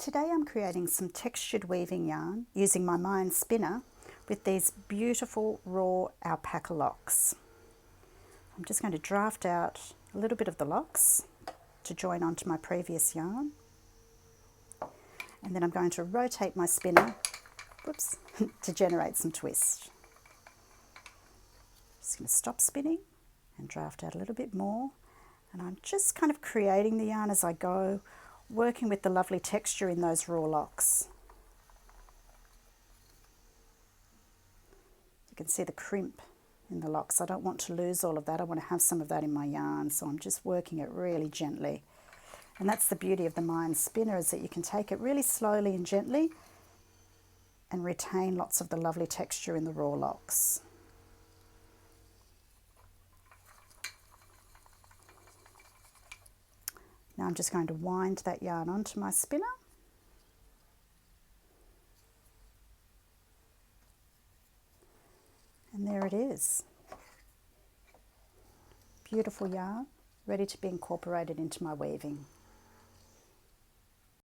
Today I'm creating some textured weaving yarn using my Mayan Spinner with these beautiful raw alpaca locks. I'm just going to draft out a little bit of the locks to join onto my previous yarn, and then I'm going to rotate my spinner to generate some twist. Just going to stop spinning and draft out a little bit more, and I'm just kind of creating the yarn as I go, working with the lovely texture in those raw locks. You can see the crimp in the locks. I don't want to lose all of that. I want to have some of that in my yarn, so I'm just working it really gently. And that's the beauty of the Mayan Spinner, is that you can take it really slowly and gently and retain lots of the lovely texture in the raw locks. Now I'm just going to wind that yarn onto my spinner. And there it is. Beautiful yarn, ready to be incorporated into my weaving.